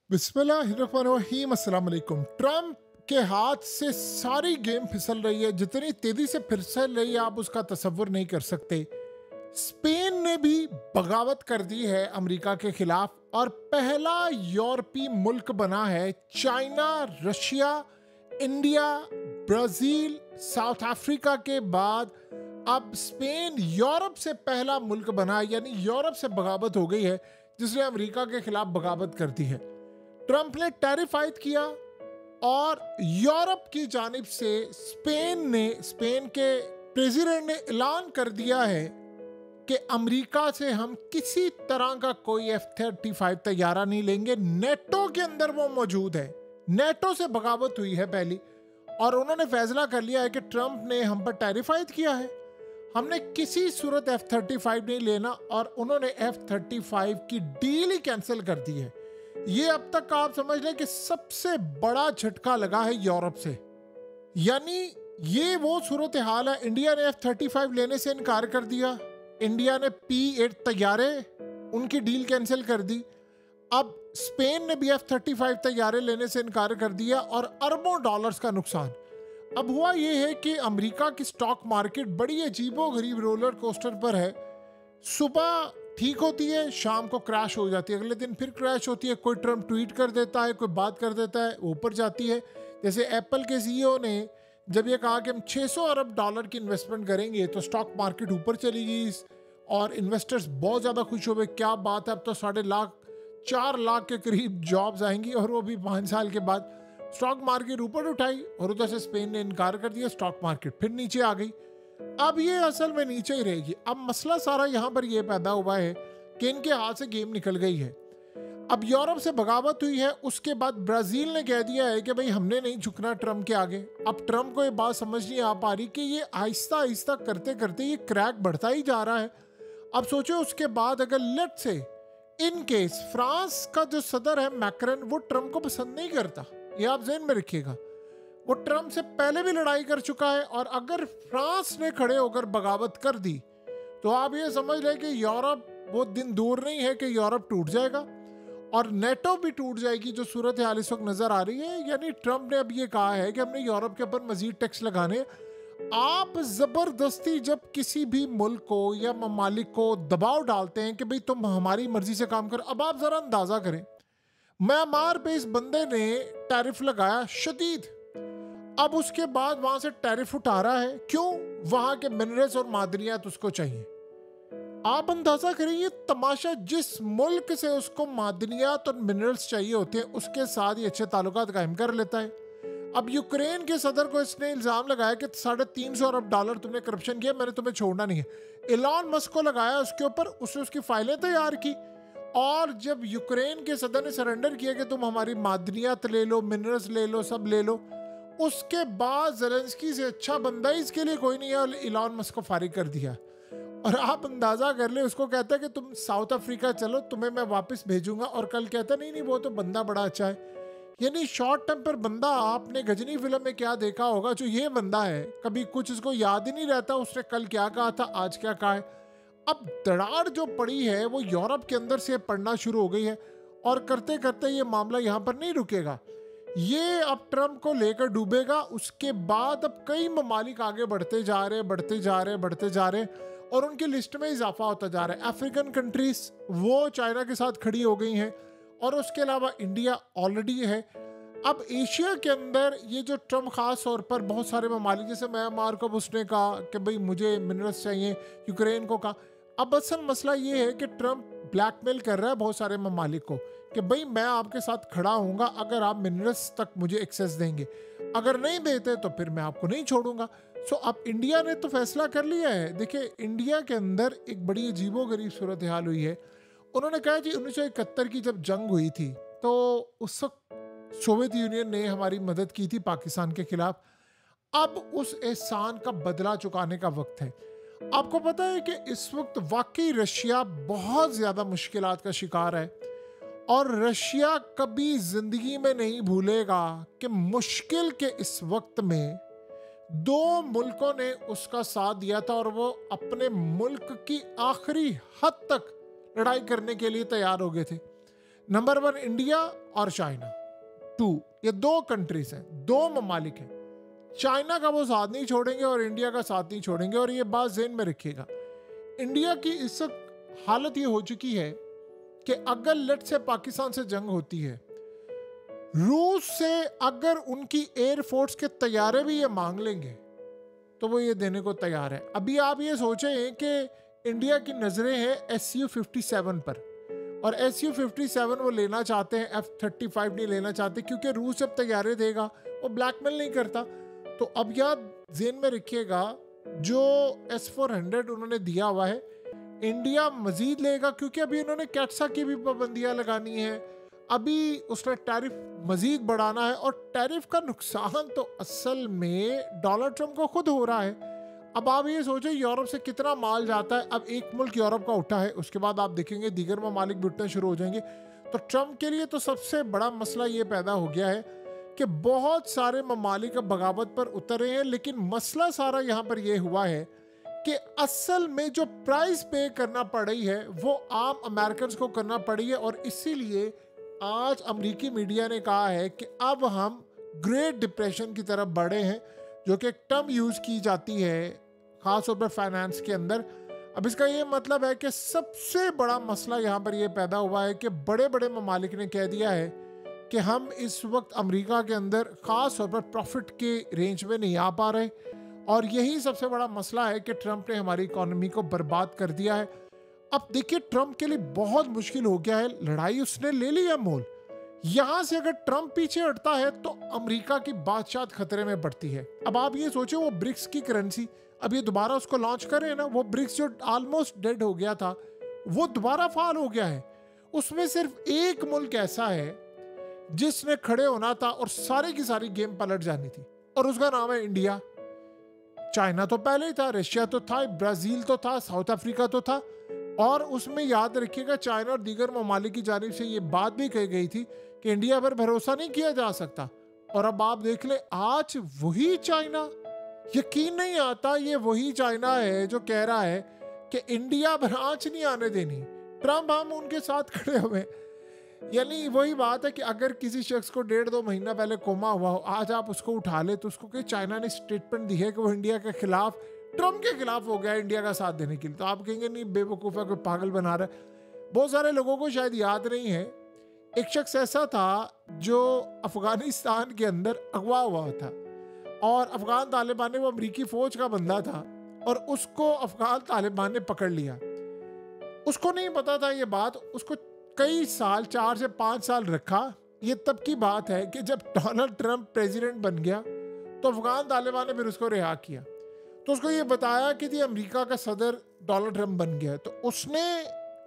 बिस्मिल्लाहिर्रहमानिर्रहीम अस्सलाम वालेकुम। ट्रम्प के हाथ से सारी गेम फिसल रही है, जितनी तेजी से फिसल रही है आप उसका तसव्वुर नहीं कर सकते। स्पेन ने भी बगावत कर दी है अमेरिका के खिलाफ और पहला यूरोपीय मुल्क बना है। China, Russia, India, Brazil, south Africa के बाद अब स्पेन यूरोप से पहला मुल्क बना है, यानी यूरोप से बगावत हो गई है जिसने अमेरिका के खिलाफ बगावत कर दी है। ट्रंप ने टैरिफ आयद किया और यूरोप की जानिब से स्पेन के प्रेसिडेंट ने ऐलान कर दिया है कि अमेरिका से हम किसी तरह का कोई F-35 तैयारा नहीं लेंगे। नेटो के अंदर वो मौजूद है, नेटो से बगावत हुई है पहली, और उन्होंने फैसला कर लिया है कि ट्रंप ने हम पर टैरिफ आयद किया है, हमने किसी सूरत F-35 नहीं लेना, और उन्होंने F-35 की डील ही कैंसिल कर दी है। ये अब तक आप समझ लें कि सबसे बड़ा झटका लगा है यूरोप से। यानी ये वो सूरत हाल है। इंडिया ने F-35 लेने से इनकार कर दिया, इंडिया ने P-8 तैयारे उनकी डील कैंसिल कर दी, अब स्पेन ने भी F-35 तैयारे लेने से इनकार कर दिया और अरबों डॉलर्स का नुकसान। अब हुआ ये है कि अमेरिका की स्टॉक मार्केट बड़ी अजीबो-गरीब रोलर कोस्टर पर है। सुबह ठीक होती है, शाम को क्रैश हो जाती है, अगले दिन फिर क्रैश होती है। कोई ट्रम्प ट्वीट कर देता है, कोई बात कर देता है, ऊपर जाती है। जैसे एप्पल के सीईओ ने जब ये कहा कि हम 600 अरब डॉलर की इन्वेस्टमेंट करेंगे तो स्टॉक मार्केट ऊपर चली गई और इन्वेस्टर्स बहुत ज़्यादा खुश हो गए। क्या बात है, अब तो 4.5 लाख के करीब जॉब्स आएंगी, और वो भी 5 साल के बाद। स्टॉक मार्केट ऊपर उठाई और उधर से स्पेन ने इनकार कर दिया, स्टॉक मार्केट फिर नीचे आ गई। अब ये असल में नीचे ही रहेगी। अब मसला सारा यहाँ पर ये पैदा हुआ है कि इनके हाथ से गेम निकल गई है। अब यूरोप से बगावत हुई है, उसके बाद ब्राजील ने कह दिया है कि भाई हमने नहीं झुकना ट्रम्प के आगे। अब ट्रम्प को ये बात समझ नहीं आ पा रही कि ये आहिस्ता आहिस्ता करते करते ये क्रैक बढ़ता ही जा रहा है। अब सोचो उसके बाद अगर लेट से इन केस फ्रांस का जो सदर है मैक्रन, वो ट्रम्प को पसंद नहीं करता, ये आप ज़हन में रखिएगा। वो ट्रम्प से पहले भी लड़ाई कर चुका है, और अगर फ्रांस ने खड़े होकर बगावत कर दी तो आप ये समझ लें कि यूरोप, वो दिन दूर नहीं है कि यूरोप टूट जाएगा और नेटो भी टूट जाएगी, जो सूरत हाल इस वक्त नजर आ रही है। यानी ट्रम्प ने अब ये कहा है कि हमने यूरोप के ऊपर मजीद टैक्स लगाने। आप जबरदस्ती जब किसी भी मुल्क को या ममालिक को दबाव डालते हैं कि भाई तुम हमारी मर्जी से काम करो। अब आप जरा अंदाजा करें, म्यांमार पे इस बंदे ने टैरिफ लगाया शदीद, अब उसके बाद वहां से टैरिफ उठा रहा है, क्यों? वहां के मिनरल्स और मादनियात उसको चाहिए। आप अंदाजा करें ये तमाशा, जिस मुल्क से उसको मादनियात और मिनरल्स चाहिए होते हैं उसके साथ ही अच्छे ताल्लुकात कायम कर लेता है। अब यूक्रेन के सदर को इसने इल्जाम लगाया कि 350 अरब डॉलर तुमने करप्शन किया, मैंने तुम्हें छोड़ना नहीं है। एलॉन मस्क को लगाया उसके ऊपर, उसने उसकी फाइलें तैयार की, और जब यूक्रेन के सदर ने सरेंडर किया कि तुम हमारी मादनियात ले लो, मिनरल्स ले लो, सब ले लो, उसके बाद ज़ेलेंस्की से अच्छा बंदा ही इसके लिए कोई नहीं है, और एलॉन मस्क को फारिग कर दिया। और आप अंदाज़ा कर ले, उसको कहता है कि तुम साउथ अफ्रीका चलो, तुम्हें मैं वापस भेजूंगा, और कल कहता नहीं नहीं वो तो बंदा बड़ा अच्छा है। यानी शॉर्ट टर्म पर बंदा, आपने गजनी फिल्म में क्या देखा होगा, जो ये बंदा है कभी कुछ इसको याद ही नहीं रहता उसने कल क्या कहा था, आज क्या कहा है। अब दरार जो पड़ी है वो यूरोप के अंदर से पड़ना शुरू हो गई है, और करते करते ये मामला यहाँ पर नहीं रुकेगा, ये अब ट्रम्प को लेकर डूबेगा। उसके बाद अब कई ममालिक आगे बढ़ते जा रहे बढ़ते जा रहे बढ़ते जा रहे, और उनकी लिस्ट में इजाफा होता जा रहा है। अफ्रीकन कंट्रीज वो चाइना के साथ खड़ी हो गई हैं, और उसके अलावा इंडिया ऑलरेडी है। अब एशिया के अंदर ये जो ट्रम्प खास तौर पर बहुत सारे ममालिक, जैसे म्यांमार को उसने कहा कि भाई मुझे मिनरल्स चाहिए, यूक्रेन को कहा। अब असल मसला ये है कि ट्रम्प ब्लैकमेल कर रहा है बहुत सारे ममालिक को कि भाई मैं आपके साथ खड़ा हूँगा अगर आप मिनरल्स तक मुझे एक्सेस देंगे, अगर नहीं देते तो फिर मैं आपको नहीं छोड़ूंगा। सो अब इंडिया ने तो फैसला कर लिया है। देखिए इंडिया के अंदर एक बड़ी अजीबोगरीब सूरत हाल हुई है। उन्होंने कहा जी 1971 की जब जंग हुई थी तो उस वक्त सोवियत यूनियन ने हमारी मदद की थी पाकिस्तान के खिलाफ, अब उस एहसान का बदला चुकाने का वक्त है। आपको पता है कि इस वक्त वाकई रशिया बहुत ज़्यादा मुश्किलात का शिकार है, और रशिया कभी ज़िंदगी में नहीं भूलेगा कि मुश्किल के इस वक्त में 2 मुल्कों ने उसका साथ दिया था, और वो अपने मुल्क की आखिरी हद तक लड़ाई करने के लिए तैयार हो गए थे। नंबर 1 इंडिया और चाइना, 2, ये 2 कंट्रीज हैं, 2 ममालिक हैं। चाइना का वो साथ नहीं छोड़ेंगे और इंडिया का साथ नहीं छोड़ेंगे। और ये बात ज़हन में रखिएगा, इंडिया की इस वक्त हालत ये हो चुकी है कि अगर लेट से पाकिस्तान से जंग होती है, रूस से अगर उनकी एयरफोर्स के तैयारे भी ये मांग लेंगे तो वो ये देने को तैयार है। अभी आप ये सोचें कि इंडिया की नज़रें हैं Su-57 पर, और Su-57 वो लेना चाहते हैं, F-35 नहीं लेना चाहते, क्योंकि रूस जब तैयारे देगा वो ब्लैकमेल नहीं करता। तो अब याद ज़हन में रखिएगा, जो S-400 उन्होंने दिया हुआ है, इंडिया मजीद लेगा, क्योंकि अभी उन्होंने कैट्सा की भी पाबंदियाँ लगानी है, अभी उसने टैरिफ मजीद बढ़ाना है। और टैरिफ का नुकसान तो असल में डोनाल्ड ट्रंप को खुद हो रहा है। अब आप ये सोचें, यूरोप से कितना माल जाता है। अब एक मुल्क यूरोप का उठा है, उसके बाद आप देखेंगे दीगर ममालिक भी उठने शुरू हो जाएंगे। तो ट्रंप के लिए तो सबसे बड़ा मसला ये पैदा हो गया है कि बहुत सारे ममालिक अब बगावत पर उतर रहे हैं। लेकिन मसला सारा यहाँ पर यह हुआ है कि असल में जो प्राइस पे करना पड़ रही है वो आम अमेरिकन को करना पड़ी है। और इसीलिए आज अमेरिकी मीडिया ने कहा है कि अब हम ग्रेट डिप्रेशन की तरफ बढ़े हैं, जो कि एक टर्म यूज़ की जाती है ख़ास तौर पर फाइनेंस के अंदर। अब इसका ये मतलब है कि सबसे बड़ा मसला यहाँ पर ये पैदा हुआ है कि बड़े बड़े ममालिक ने कह दिया है कि हम इस वक्त अमेरिका के अंदर ख़ास तौर पर प्रॉफिट के रेंज में नहीं आ पा रहे। और यही सबसे बड़ा मसला है कि ट्रंप ने हमारी इकॉनमी को बर्बाद कर दिया है। अब देखिए, ट्रंप के लिए बहुत मुश्किल हो गया है, लड़ाई उसने ले ली है मोल। यहां से अगर ट्रंप पीछे हटता है तो अमेरिका की बादशाहत खतरे में पड़ती है। अब आप ये सोचो, वो ब्रिक्स की करेंसी अब ये दोबारा उसको लॉन्च करें ना, वो ब्रिक्स जो ऑलमोस्ट डेड हो गया था वो दोबारा फाल हो गया है। उसमें सिर्फ एक मुल्क ऐसा है जिसने खड़े होना था और सारी की सारी गेम पलट जानी थी, और उसका नाम है इंडिया। चाइना तो पहले ही था, रशिया तो था, ब्राजील तो था, साउथ अफ्रीका तो था। और उसमें याद रखिएगा, चाइना और दीगर ममालिक की जानिब से ये बात भी कही गई थी कि इंडिया पर भरोसा नहीं किया जा सकता। और अब आप देख ले, आज वही चाइना, यकीन नहीं आता, ये वही चाइना है जो कह रहा है कि इंडिया पर आंच नहीं आने देनी। ट्रंप हम उनके साथ खड़े हुए। यानी वही बात है कि अगर किसी शख्स को 1.5-2 महीना पहले कोमा हुआ हो, आज आप उसको उठा ले तो उसको कि चाइना ने स्टेटमेंट दी है कि वो इंडिया के खिलाफ, ट्रंप के खिलाफ हो गया इंडिया का साथ देने के लिए, तो आप कहेंगे नहीं बेवकूफ़ है, कोई पागल बना रहा है। बहुत सारे लोगों को शायद याद नहीं है, एक शख्स ऐसा था जो अफगानिस्तान के अंदर अगवा हुआ था और अफगान तालिबान ने, वो अमरीकी फ़ौज का बंदा था और उसको अफगान तालिबान ने पकड़ लिया। उसको नहीं पता था ये बात, उसको कई साल, 4 से 5 साल रखा। ये तब की बात है कि जब डोनाल्ड ट्रंप प्रेसिडेंट बन गया तो अफगान तालिबान ने फिर उसको रिहा किया। तो उसको ये बताया कि जी अमेरिका का सदर डोनाल्ड ट्रंप बन गया। तो उसने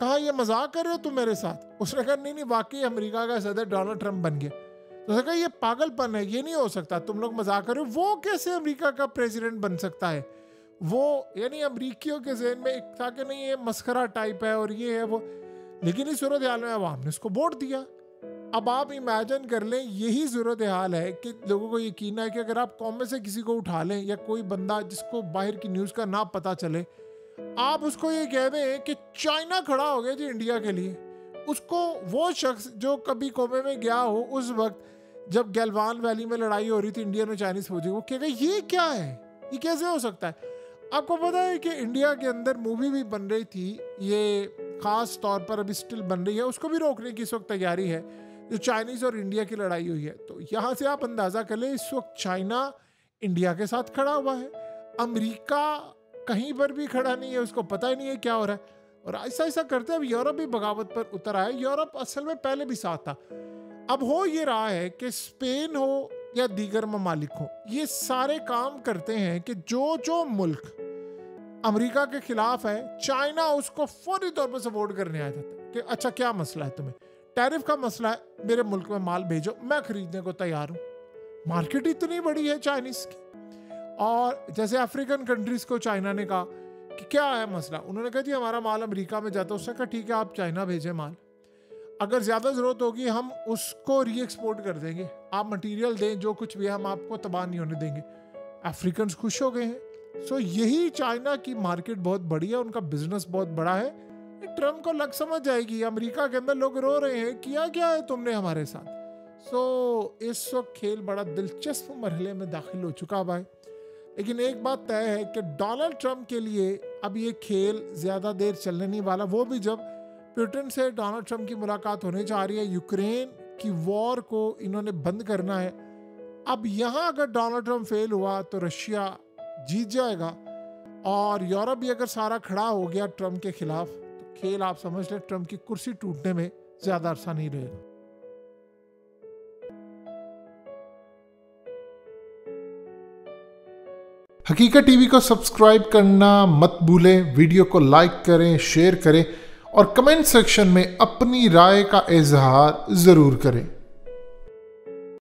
कहा ये मजाक कर रहे हो तुम मेरे साथ? उसने कहा नहीं नहीं, वाकई अमेरिका का सदर डोनाल्ड ट्रंप बन गया। तो उसने कहा ये पागलपन है, ये नहीं हो सकता, तुम लोग मजाक कर रहे हो, वो कैसे अमेरिका का प्रेसिडेंट बन सकता है? वो यानी अमरीकियों के जहन में एक था कि नहीं ये मस्खरा टाइप है और ये है वो। लेकिन इस सूरत हाल में अवाम ने उसको वोट दिया। अब आप इमेजिन कर लें, यही सूरत हाल है कि लोगों को यकीन है कि अगर आप कौम में से किसी को उठा लें या कोई बंदा जिसको बाहर की न्यूज़ का ना पता चले, आप उसको ये कह दें कि चाइना खड़ा हो गया जी इंडिया के लिए, उसको वो शख्स जो कभी कोमे में गया हो उस वक्त जब गैलवान वैली में लड़ाई हो रही थी इंडियन और चाइनीज फौजी, वो कहेगा ये क्या है, ये कैसे हो सकता है? आपको पता है कि इंडिया के अंदर मूवी भी बन रही थी, ये खास तौर पर अभी स्टिल बन रही है, उसको भी रोकने की इस वक्त तैयारी है, जो चाइनीज़ और इंडिया की लड़ाई हुई है। तो यहाँ से आप अंदाज़ा कर लें, इस वक्त चाइना इंडिया के साथ खड़ा हुआ है, अमेरिका कहीं पर भी खड़ा नहीं है, उसको पता ही नहीं है क्या हो रहा है। और ऐसा ऐसा करते अब यूरोप भी बगावत पर उतर आया। यूरोप असल में पहले भी साथ था। अब हो ये रहा है कि स्पेन हो या दीगर ममालिक हो, ये सारे काम करते हैं कि जो जो मुल्क अमेरिका के खिलाफ है, चाइना उसको फौरी तौर पर सपोर्ट करने आ जाता है कि अच्छा क्या मसला है तुम्हें, टैरिफ का मसला है, मेरे मुल्क में माल भेजो, मैं खरीदने को तैयार हूँ। मार्केट इतनी बड़ी है चाइनीज की। और जैसे अफ्रीकन कंट्रीज को चाइना ने कहा कि क्या है मसला, उन्होंने कहा जी हमारा माल अमेरिका में जाता है। उसने कहा ठीक है आप चाइना भेजें माल, अगर ज़्यादा ज़रूरत होगी हम उसको री एक्सपोर्ट कर देंगे, आप मटेरियल दें, जो कुछ भी हम आपको तबाह नहीं होने देंगे। अफ्रीकन खुश हो गए हैं। सो यही चाइना की मार्केट बहुत बड़ी है, उनका बिजनेस बहुत बड़ा है, ट्रम्प को लग समझ जाएगी, अमेरिका के अंदर लोग रो रहे हैं, किया क्या है तुमने हमारे साथ। इस वक्त खेल बड़ा दिलचस्प मरहले में दाखिल हो चुका भाई। लेकिन एक बात तय है कि डोनाल्ड ट्रंप के लिए अब ये खेल ज़्यादा देर चलने नहीं वाला, वो भी जब पुतिन से डोनाल्ड ट्रंप की मुलाकात होने जा रही है। यूक्रेन की वॉर को इन्होंने बंद करना है। अब यहाँ अगर डोनाल्ड ट्रंप फेल हुआ तो रशिया जीत जाएगा, और यूरोप भी अगर सारा खड़ा हो गया ट्रंप के खिलाफ, तो खेल आप समझ लें ट्रंप की कुर्सी टूटने में ज़्यादा अरसा नहीं रहेगा। हकीकत टीवी को सब्सक्राइब करना मत भूलें, वीडियो को लाइक करें, शेयर करें और कमेंट सेक्शन में अपनी राय का इजहार ज़रूर करें।